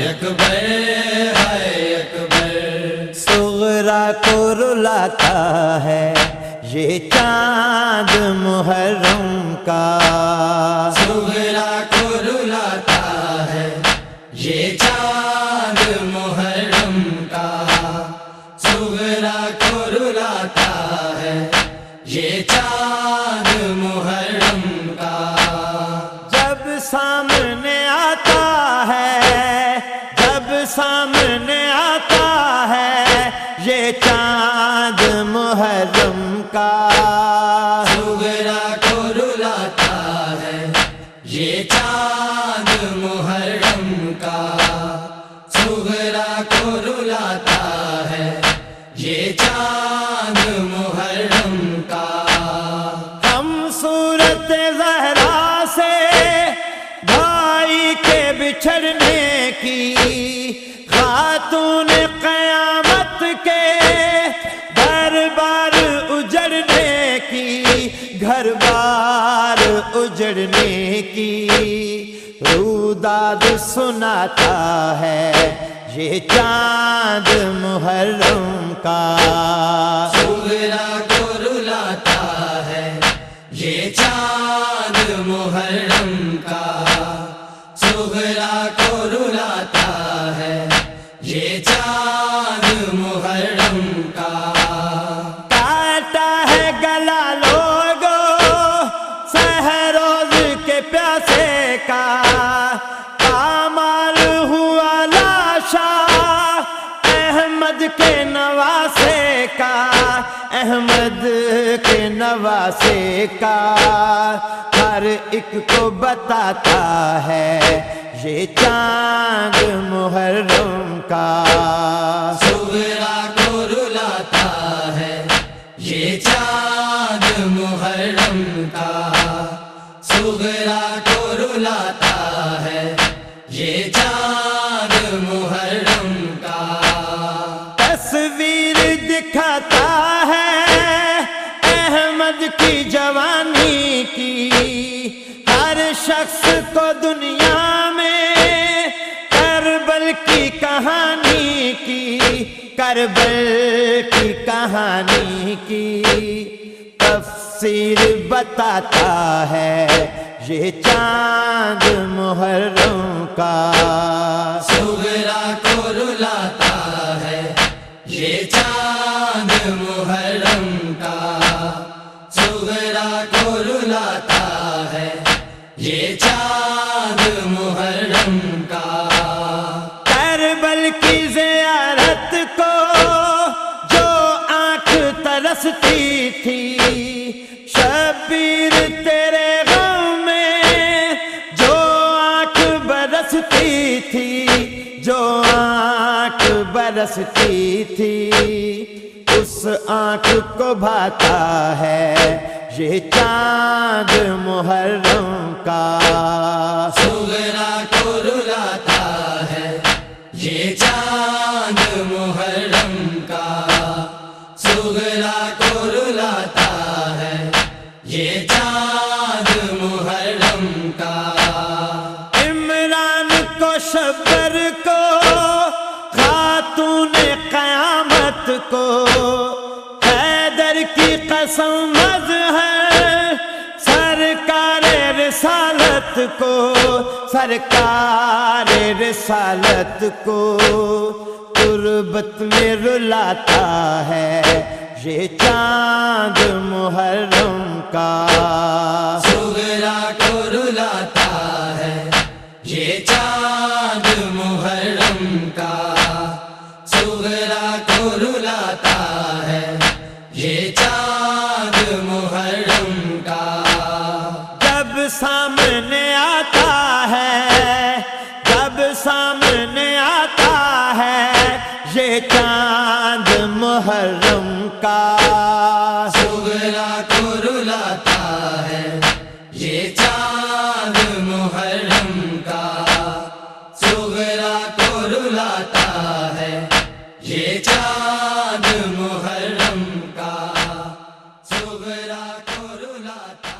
اکبر ہائے اکبر، صغرا کو رلاتا ہے یہ چاند محرم کا، صغرا کو رلاتا ہے یہ چاند محرم کا، صغرا کو رلاتا ہے یہ چاند محرم کا، جب سامنے آتا ہے، جب سامنے آتا ہے یہ چاند محرم کا، صغرا کو رلاتا ہے یہ چاند محرم کا، صغرا کو رلاتا ہے یہ چاند محرم کا، ہم صورت زہرا سے بھائی کے بچھڑنے کی، خاتون قیامت کے گھر بار اجڑنے کی، گھر بار اجڑنے کی، روداد سناتا ہے یہ چاند محرم کا، صغرا کو رلاتا ہے یہ چاند محرم کا، صغرا کو رلاتا ہے یہ چاند محرم کا، کاٹا ہے گلا لوگوں سحروز کے پیاسے کا، پامال ہوا لاشا احمد کے نواسے کا، احمد کے نواسے کا، ہر ایک کو بتاتا ہے یہ چاند محرم کا، صغرا کو رلاتا ہے یہ چاند محرم کا، صغرا کو رلاتا ہے یہ چاند محرم کا، تصویر دکھاتا ہے احمد کی جوانی کی، ہر شخص کو دنیا میں کربل کی کہانی کی، کربل کی کہانی کی تفسیر بتاتا ہے یہ چاند محرم کا، صغرا کو رلاتا ہے یہ چاند محرم کا، صغرا کو رلاتا ہے یہ چاند محرم کا، کربل کی زیارت کو جو آنکھ ترستی تھی، شبیر تیرے غم میں جو آنکھ برستی تھی، جو آنکھ برستی تھی، اس آنکھ کو بھاتا ہے یہ چاند محرم کا، صغرا کو رلاتا ہے یہ چاند محرم کا، صغرا کو رلاتا ہے یہ چاند محرم کا، عمران کو شبر کو خاتون قیامت کو، حیدر کی قسم مظہر سرکار رسالت کو، سرکار رسالت کو، تربت میں رلاتا ہے یہ چاند محرم کا، صغرا کو رلاتا ہے یہ چاند محرم کا، صغرا کو رلاتا ہے یہ چاند محرم کا، جب سامنے آتا ہے، جب سامنے آتا ہے یہ چاند محرم کا، صغرا کو رلاتا ہے یہ چاند محرم کا، صغرا کو رلاتا ہے یہ چاند محرم کا، صغرا کو رلاتا